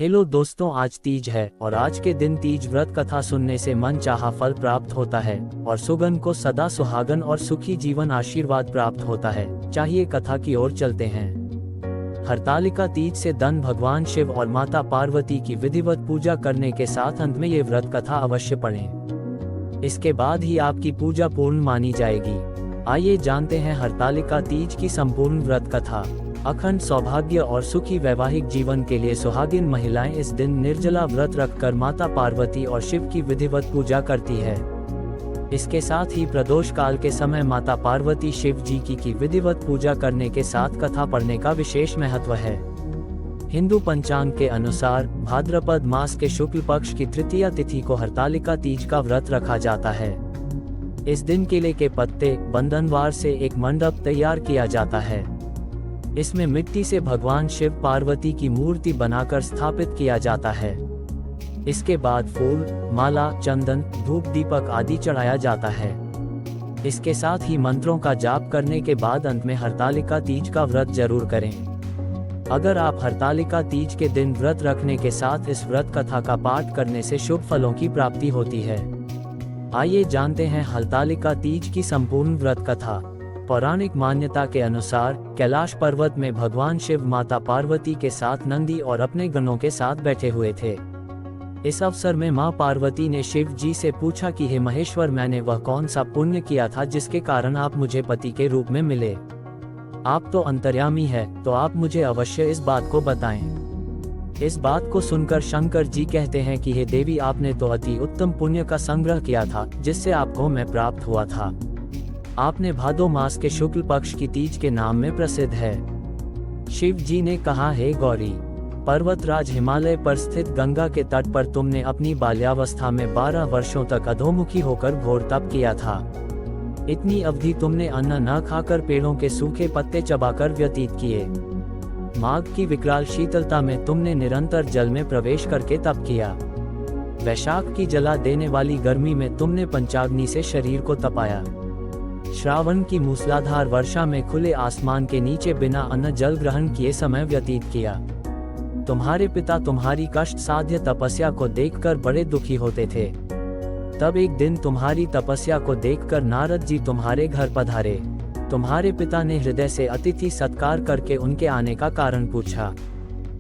Hello दोस्तों, आज तीज है और आज के दिन तीज व्रत कथा सुनने से मन चाहा फल प्राप्त होता है और सुगन को सदा सुहागन और सुखी जीवन आशीर्वाद प्राप्त होता है। चाहिए कथा की ओर चलते हैं। हरतालिका तीज से दिन भगवान शिव और माता पार्वती की विधिवत पूजा करने के साथ अंत में ये व्रत कथा अवश्य पढ़ें। इसके बाद ही आपकी पूजा पूर्ण मानी जाएगी। आइए जानते हैं हरतालिका तीज की संपूर्ण व्रत कथा। अखंड सौभाग्य और सुखी वैवाहिक जीवन के लिए सुहागिन महिलाएं इस दिन निर्जला व्रत रखकर माता पार्वती और शिव की विधिवत पूजा करती है। इसके साथ ही प्रदोष काल के समय माता पार्वती शिव जी की विधिवत पूजा करने के साथ कथा पढ़ने का विशेष महत्व है। हिंदू पंचांग के अनुसार भाद्रपद मास के शुक्ल पक्ष की तृतीया तिथि को हरतालिका तीज का व्रत रखा जाता है। इस दिन केले के पत्ते बंधनवार से एक मंडप तैयार किया जाता है। इसमें मिट्टी से भगवान शिव पार्वती की मूर्ति बनाकर स्थापित किया जाता है। इसके बाद फूल, माला, चंदन, धूप, दीपक आदि चढ़ाया जाता है। इसके साथ ही मंत्रों का जाप करने के बाद अंत में हरतालिका तीज का व्रत जरूर करें। अगर आप हरतालिका तीज के दिन व्रत रखने के साथ इस व्रत कथा का पाठ करने से शुभ फलों की प्राप्ति होती है। आइए जानते हैं हरतालिका तीज की संपूर्ण व्रत कथा। पौराणिक मान्यता के अनुसार कैलाश पर्वत में भगवान शिव माता पार्वती के साथ नंदी और अपने गणों के साथ बैठे हुए थे। इस अवसर में मां पार्वती ने शिव जी से पूछा कि हे महेश्वर, मैंने वह कौन सा पुण्य किया था जिसके कारण आप मुझे पति के रूप में मिले। आप तो अंतर्यामी है, तो आप मुझे अवश्य इस बात को बताएं। इस बात को सुनकर शंकर जी कहते हैं कि हे देवी, आपने तो अति उत्तम पुण्य का संग्रह किया था जिससे आपको मैं प्राप्त हुआ था। आपने भादो मास के शुक्ल पक्ष की तीज के नाम में प्रसिद्ध है। शिव जी ने कहा, हे गौरी, पर्वतराज हिमालय पर स्थित गंगा के तट पर तुमने अपनी बाल्यावस्था में 12 वर्षों तक अधोमुखी होकर घोर तप किया था। इतनी अवधि तुमने अन्न न खाकर पेड़ों के सूखे पत्ते चबाकर व्यतीत किए। माघ की विकराल शीतलता में तुमने निरंतर जल में प्रवेश करके तप किया। वैशाख की जला देने वाली गर्मी में तुमने पंचाग्नि से शरीर को तपाया। श्रावण की मूसलाधार वर्षा में खुले आसमान के नीचे बिना अन्न जल ग्रहण किए समय व्यतीत किया। तुम्हारे पिता तुम्हारी कष्ट साध्य तपस्या को देखकर बड़े दुखी होते थे। तब एक दिन तुम्हारी तपस्या को देखकर नारद जी तुम्हारे घर पधारे। तुम्हारे पिता ने हृदय से अतिथि सत्कार करके उनके आने का कारण पूछा।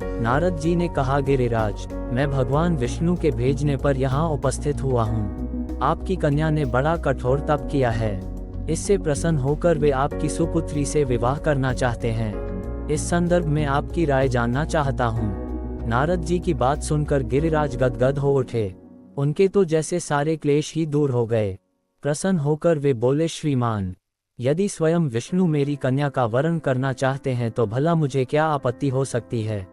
नारद जी ने कहा, गिरिराज, मैं भगवान विष्णु के भेजने पर यहाँ उपस्थित हुआ हूँ। आपकी कन्या ने बड़ा कठोर तप किया है। इससे प्रसन्न होकर वे आपकी सुपुत्री से विवाह करना चाहते हैं। इस संदर्भ में आपकी राय जानना चाहता हूँ। नारद जी की बात सुनकर गिरिराज गदगद हो उठे। उनके तो जैसे सारे क्लेश ही दूर हो गए। प्रसन्न होकर वे बोले, श्रीमान, यदि स्वयं विष्णु मेरी कन्या का वरण करना चाहते हैं तो भला मुझे क्या आपत्ति हो सकती है।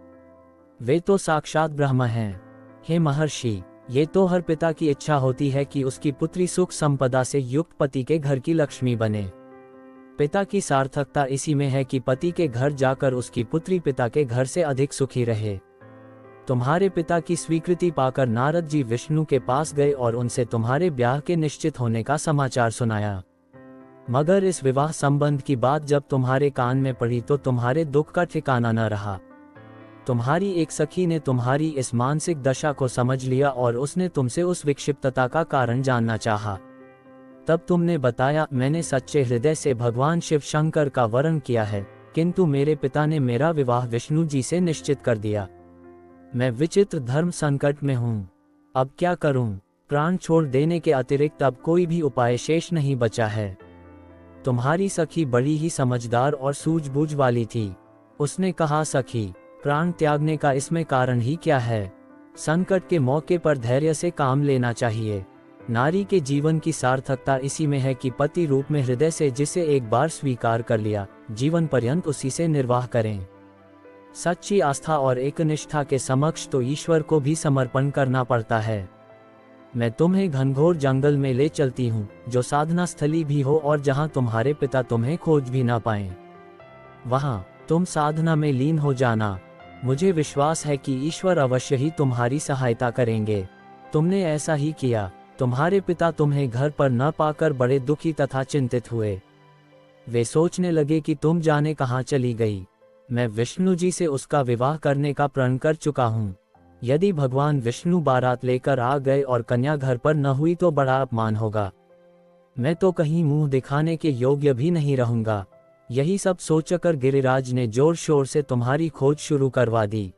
वे तो साक्षात ब्रह्म हैं। हे महर्षि, ये तो हर पिता की इच्छा होती है कि उसकी पुत्री सुख संपदा से युक्त पति के घर की लक्ष्मी बने। पिता की सार्थकता इसी में है कि पति के घर जाकर उसकी पुत्री पिता के घर से अधिक सुखी रहे। तुम्हारे पिता की स्वीकृति पाकर नारद जी विष्णु के पास गए और उनसे तुम्हारे ब्याह के निश्चित होने का समाचार सुनाया। मगर इस विवाह संबंध की बात जब तुम्हारे कान में पड़ी तो तुम्हारे दुख का ठिकाना न रहा। तुम्हारी एक सखी ने तुम्हारी इस मानसिक दशा को समझ लिया और उसने तुमसे उस विक्षिप्तता का कारण जानना चाहा। तब तुमने बताया, मैंने सच्चे हृदय से भगवान शिव शंकर का वरण किया है, किंतु मेरे पिता ने मेरा विवाह विष्णु जी से निश्चित कर दिया। मैं विचित्र धर्म संकट में हूँ। अब क्या करूँ? प्राण छोड़ देने के अतिरिक्त अब कोई भी उपाय शेष नहीं बचा है। तुम्हारी सखी बड़ी ही समझदार और सूझबूझ वाली थी। उसने कहा, सखी, प्राण त्यागने का इसमें कारण ही क्या है? संकट के मौके पर धैर्य से काम लेना चाहिए। नारी के जीवन की सार्थकता इसी में है कि पति रूप में हृदय से जिसे एक बार स्वीकार कर लिया, जीवन पर्यंत उसी से निर्वाह करें। सच्ची आस्था और एकनिष्ठा के समक्ष तो ईश्वर को भी समर्पण करना पड़ता है। मैं तुम्हें घनघोर जंगल में ले चलती हूँ, जो साधना स्थली भी हो और जहाँ तुम्हारे पिता तुम्हें खोज भी ना पाएं। वहाँ तुम साधना में लीन हो जाना। मुझे विश्वास है कि ईश्वर अवश्य ही तुम्हारी सहायता करेंगे। तुमने ऐसा ही किया। तुम्हारे पिता तुम्हें घर पर न पाकर बड़े दुखी तथा चिंतित हुए। वे सोचने लगे कि तुम जाने कहाँ चली गई। मैं विष्णु जी से उसका विवाह करने का प्रण कर चुका हूँ। यदि भगवान विष्णु बारात लेकर आ गए और कन्या घर पर न हुई तो बड़ा अपमान होगा। मैं तो कहीं मुंह दिखाने के योग्य भी नहीं रहूंगा। यही सब सोचकर गिरिराज ने जोर शोर से तुम्हारी खोज शुरू करवा दी।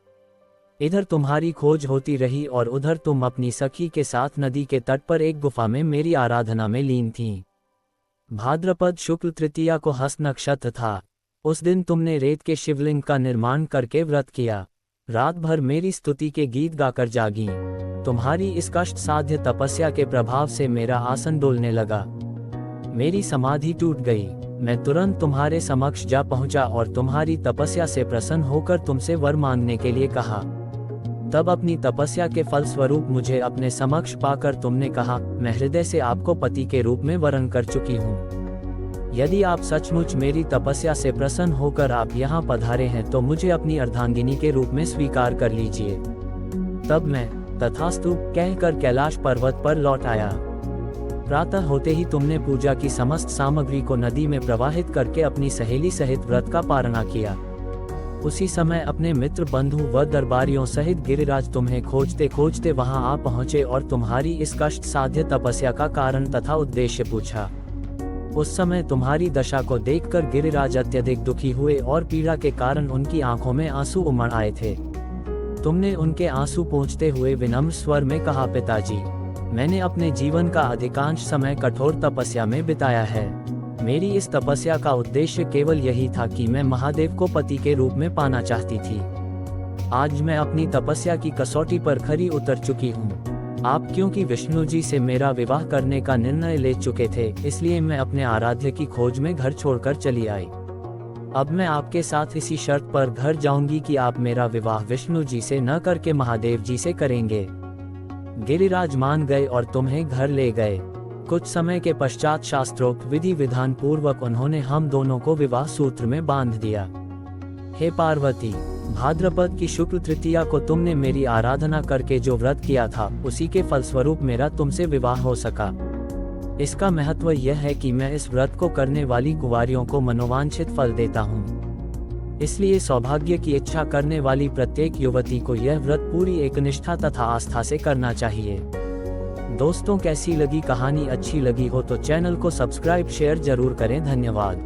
इधर तुम्हारी खोज होती रही और उधर तुम अपनी सखी के साथ नदी के तट पर एक गुफा में मेरी आराधना में लीन थीं। भाद्रपद शुक्ल तृतीया को हस्त नक्षत्र था। उस दिन तुमने रेत के शिवलिंग का निर्माण करके व्रत किया। रात भर मेरी स्तुति के गीत गाकर जागी। तुम्हारी इस कष्ट साध्य तपस्या के प्रभाव से मेरा आसन डोलने लगा। मेरी समाधि टूट गई। मैं तुरंत तुम्हारे समक्ष जा पहुंचा और तुम्हारी तपस्या से प्रसन्न होकर तुमसे वर मांगने के लिए कहा। तब अपनी तपस्या के फल स्वरूप मुझे अपने समक्ष पाकर तुमने कहा, मैं हृदय से आपको पति के रूप में वरण कर चुकी हूँ। यदि आप सचमुच मेरी तपस्या से प्रसन्न होकर आप यहाँ पधारे हैं तो मुझे अपनी अर्धांगिनी के रूप में स्वीकार कर लीजिए। तब मैं तथास्तु कहकर कैलाश पर्वत पर लौट आया। प्रातः होते ही तुमने पूजा की समस्त सामग्री को नदी में प्रवाहित करके अपनी सहेली सहित व्रत का पारणा किया। उसी समय अपने मित्र बंधु व दरबारियों सहित गिरिराज तुम्हें खोजते खोजते वहां आ पहुंचे और तुम्हारी इस कष्ट साध्य तपस्या का कारण तथा उद्देश्य पूछा। उस समय तुम्हारी दशा को देखकर गिरिराज अत्यधिक दुखी हुए और पीड़ा के कारण उनकी आंखों में आंसू उमड़ आए थे। तुमने उनके आंसू पोंछते हुए विनम्र स्वर में कहा, पिताजी, मैंने अपने जीवन का अधिकांश समय कठोर तपस्या में बिताया है। मेरी इस तपस्या का उद्देश्य केवल यही था कि मैं महादेव को पति के रूप में पाना चाहती थी। आज मैं अपनी तपस्या की कसौटी पर खरी उतर चुकी हूँ। आप क्योंकि विष्णु जी से मेरा विवाह करने का निर्णय ले चुके थे, इसलिए मैं अपने आराध्य की खोज में घर छोड़कर चली आई। अब मैं आपके साथ इसी शर्त पर घर जाऊंगी कि आप मेरा विवाह विष्णु जी से न करके महादेव जी से करेंगे। गिरिराज मान गए और तुम्हें घर ले गए। कुछ समय के पश्चात शास्त्रोक्त विधि विधान पूर्वक उन्होंने हम दोनों को विवाह सूत्र में बांध दिया। हे पार्वती, भाद्रपद की शुक्ल तृतीया को तुमने मेरी आराधना करके जो व्रत किया था उसी के फलस्वरूप मेरा तुमसे विवाह हो सका। इसका महत्व यह है कि मैं इस व्रत को करने वाली कुंवारियों को मनोवांछित फल देता हूँ। इसलिए सौभाग्य की इच्छा करने वाली प्रत्येक युवती को यह व्रत पूरी एकनिष्ठा तथा आस्था से करना चाहिए। दोस्तों, कैसी लगी कहानी? अच्छी लगी हो तो चैनल को सब्सक्राइब शेयर जरूर करें। धन्यवाद।